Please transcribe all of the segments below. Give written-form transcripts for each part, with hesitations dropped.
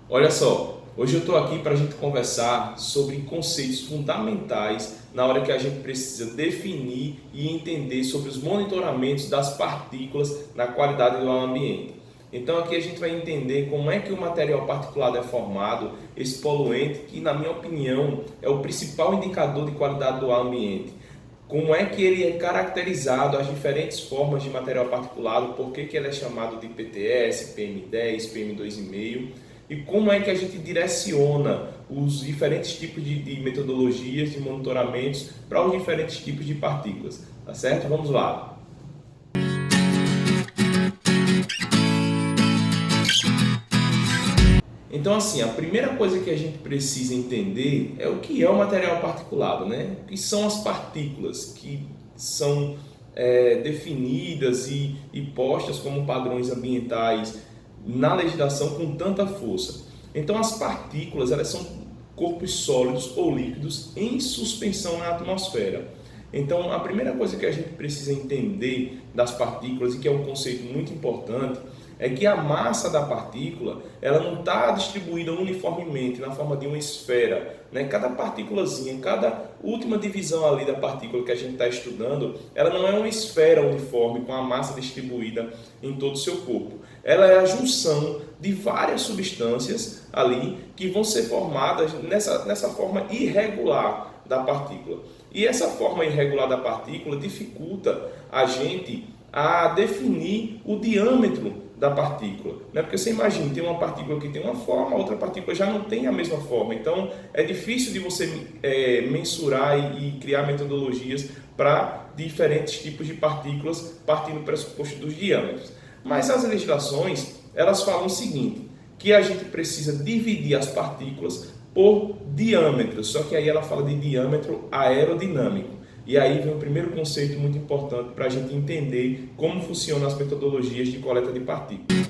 Olha só, hoje eu estou aqui para a gente conversar sobre conceitos fundamentais na hora que a gente precisa definir e entender sobre os monitoramentos das partículas na qualidade do ar ambiente. Então aqui a gente vai entender como é que o material particulado é formado, esse poluente que, na minha opinião, é o principal indicador de qualidade do ar ambiente. Como é que ele é caracterizado, as diferentes formas de material particulado, por que ele é chamado de PTS, PM10, PM2,5 e como é que a gente direciona os diferentes tipos de metodologias de monitoramentos para os diferentes tipos de partículas, tá certo? Vamos lá. Então, assim, a primeira coisa que a gente precisa entender é o que é o material particulado, né? O que são as partículas que são definidas e postas como padrões ambientais na legislação com tanta força. Então, as partículas, elas são corpos sólidos ou líquidos em suspensão na atmosfera. Então, a primeira coisa que a gente precisa entender das partículas, e que é um conceito muito importante, é que a massa da partícula ela não está distribuída uniformemente na forma de uma esfera, né? Cada partículazinha, cada última divisão ali da partícula que a gente está estudando, ela não é uma esfera uniforme com a massa distribuída em todo o seu corpo. Ela é a junção de várias substâncias ali que vão ser formadas nessa forma irregular da partícula. E essa forma irregular da partícula dificulta a gente a definir o diâmetro da partícula, né? Porque você imagina, tem uma partícula que tem uma forma, a outra partícula já não tem a mesma forma, então é difícil de você mensurar e criar metodologias para diferentes tipos de partículas partindo do pressuposto dos diâmetros. Mas as legislações, elas falam o seguinte, que a gente precisa dividir as partículas por diâmetro, só que aí ela fala de diâmetro aerodinâmico. E aí vem o primeiro conceito muito importante para a gente entender como funcionam as metodologias de coleta de partículas.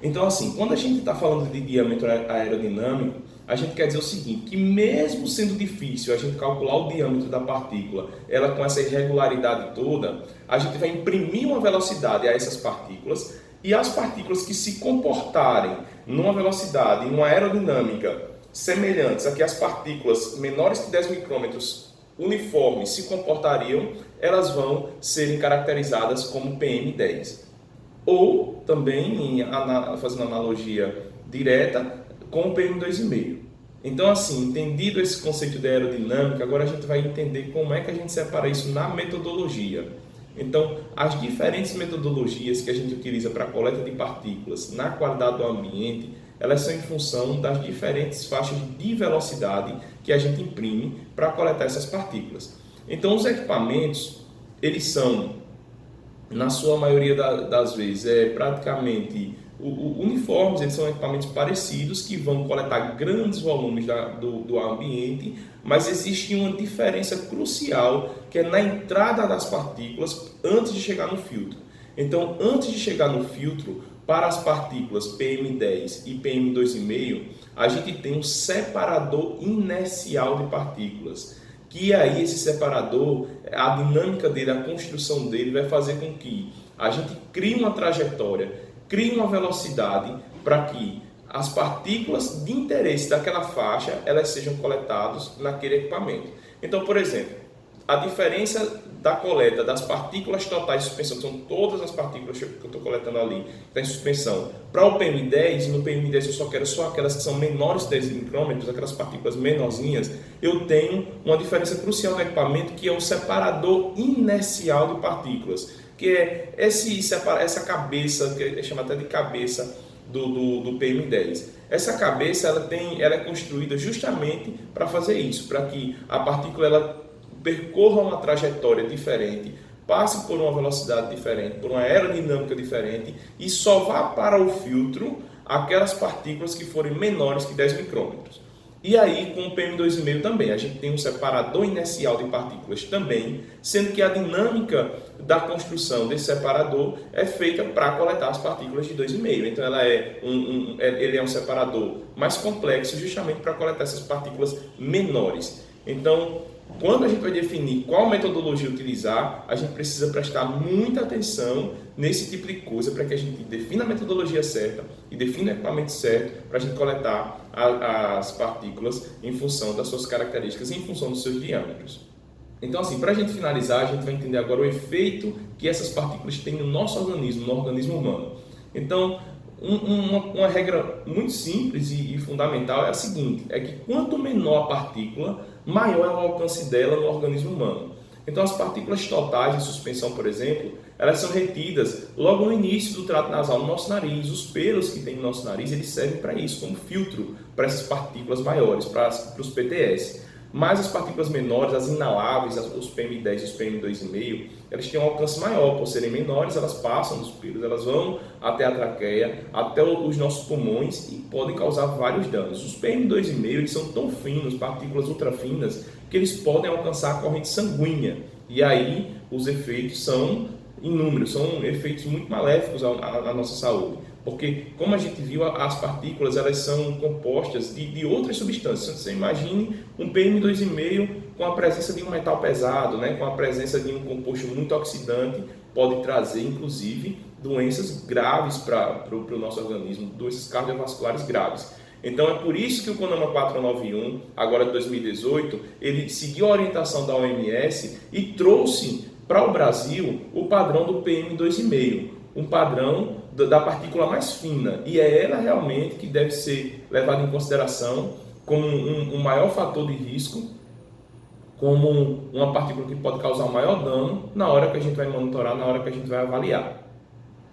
Então, assim, quando a gente está falando de diâmetro aerodinâmico, a gente quer dizer o seguinte, que mesmo sendo difícil a gente calcular o diâmetro da partícula, ela com essa irregularidade toda, a gente vai imprimir uma velocidade a essas partículas e as partículas que se comportarem numa velocidade, numa aerodinâmica semelhantes a que as partículas menores que 10 micrômetros uniformes se comportariam, elas vão serem caracterizadas como PM10. Ou também, fazendo analogia direta, com o PM2,5. Então, assim, entendido esse conceito de aerodinâmica, agora a gente vai entender como é que a gente separa isso na metodologia. Então, as diferentes metodologias que a gente utiliza para a coleta de partículas na qualidade do ambiente, elas são em função das diferentes faixas de velocidade que a gente imprime para coletar essas partículas. Então, os equipamentos, eles são, na sua maioria das vezes, praticamente uniformes, eles são equipamentos parecidos que vão coletar grandes volumes do ambiente, mas existe uma diferença crucial que é na entrada das partículas antes de chegar no filtro. Então, antes de chegar no filtro, para as partículas PM10 e PM2,5, a gente tem um separador inercial de partículas. Que aí esse separador, a dinâmica dele, a construção dele vai fazer com que a gente crie uma trajetória, crie uma velocidade para que as partículas de interesse daquela faixa, elas sejam coletadas naquele equipamento. Então, por exemplo, a diferença da coleta das partículas totais de suspensão, que são todas as partículas que eu estou coletando ali, que está em suspensão, para o PM10, no PM10 eu só quero só aquelas que são menores de 10 micrômetros, aquelas partículas menorzinhas, eu tenho uma diferença crucial no equipamento que é o separador inercial de partículas, que é essa cabeça, que é chamada até de cabeça do PM10. Essa cabeça ela é construída justamente para fazer isso, para que a partícula ela percorra uma trajetória diferente, passe por uma velocidade diferente, por uma aerodinâmica diferente e só vá para o filtro aquelas partículas que forem menores que 10 micrômetros. E aí, com o PM2,5 também, a gente tem um separador inercial de partículas também, sendo que a dinâmica da construção desse separador é feita para coletar as partículas de 2,5. Então, ele é um separador mais complexo justamente para coletar essas partículas menores. Então, quando a gente vai definir qual metodologia utilizar, a gente precisa prestar muita atenção nesse tipo de coisa para que a gente defina a metodologia certa e defina o equipamento certo para a gente coletar as partículas em função das suas características e em função dos seus diâmetros. Então, assim, para a gente finalizar, a gente vai entender agora o efeito que essas partículas têm no nosso organismo, no organismo humano. Então, uma regra muito simples e fundamental é a seguinte, é que quanto menor a partícula, maior é o alcance dela no organismo humano. Então, as partículas totais em suspensão, por exemplo, elas são retidas logo no início do trato nasal no nosso nariz. Os pelos que tem no nosso nariz, eles servem para isso, como filtro para essas partículas maiores, para os PTS. Mas as partículas menores, as inaláveis, os PM10 e os PM2,5, elas têm um alcance maior, por serem menores, elas passam dos pelos, elas vão até a traqueia, até os nossos pulmões e podem causar vários danos. Os PM2,5 eles são tão finos, partículas ultrafinas, que eles podem alcançar a corrente sanguínea. E aí os efeitos são inúmeros, são efeitos muito maléficos à nossa saúde. Porque, como a gente viu, as partículas elas são compostas de outras substâncias. Você imagine um PM2,5 com a presença de um metal pesado, né? Com a presença de um composto muito oxidante, pode trazer, inclusive, doenças graves para o nosso organismo, doenças cardiovasculares graves. Então, é por isso que o CONAMA 491, agora de 2018, ele seguiu a orientação da OMS e trouxe para o Brasil o padrão do PM2,5, um padrão da partícula mais fina, e é ela realmente que deve ser levada em consideração como um maior fator de risco, como uma partícula que pode causar maior dano na hora que a gente vai monitorar, na hora que a gente vai avaliar.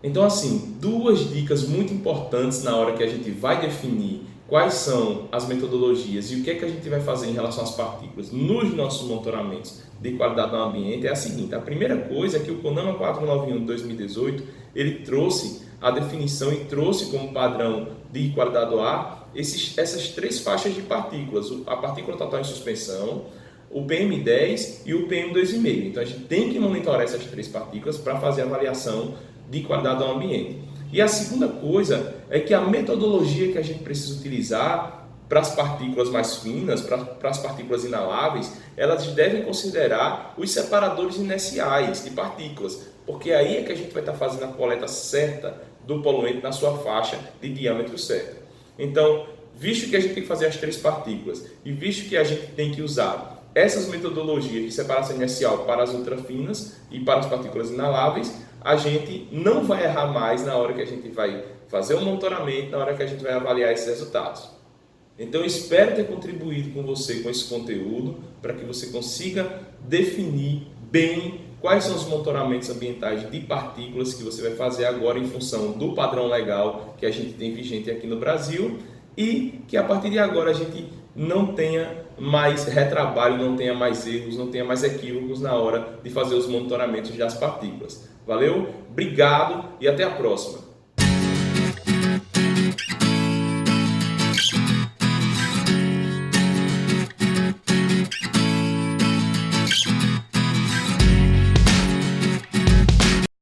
Então, assim, duas dicas muito importantes na hora que a gente vai definir quais são as metodologias e o que é que a gente vai fazer em relação às partículas nos nossos monitoramentos de qualidade do ambiente é a seguinte. A primeira coisa é que o CONAMA 491 de 2018, ele trouxe a definição e trouxe como padrão de qualidade do ar essas três faixas de partículas, a partícula total em suspensão, o PM10 e o PM2,5. Então, a gente tem que monitorar essas três partículas para fazer a avaliação de qualidade do ambiente. E a segunda coisa é que a metodologia que a gente precisa utilizar para as partículas mais finas, para as partículas inaláveis, elas devem considerar os separadores inerciais de partículas, porque aí é que a gente vai estar fazendo a coleta certa do poluente na sua faixa de diâmetro certo. Então, visto que a gente tem que fazer as três partículas e visto que a gente tem que usar essas metodologias de separação inercial para as ultrafinas e para as partículas inaláveis, a gente não vai errar mais na hora que a gente vai fazer o monitoramento, na hora que a gente vai avaliar esses resultados. Então, eu espero ter contribuído com você com esse conteúdo para que você consiga definir bem quais são os monitoramentos ambientais de partículas que você vai fazer agora em função do padrão legal que a gente tem vigente aqui no Brasil e que a partir de agora a gente não tenha mais retrabalho, não tenha mais erros, não tenha mais equívocos na hora de fazer os monitoramentos das partículas. Valeu? Obrigado e até a próxima!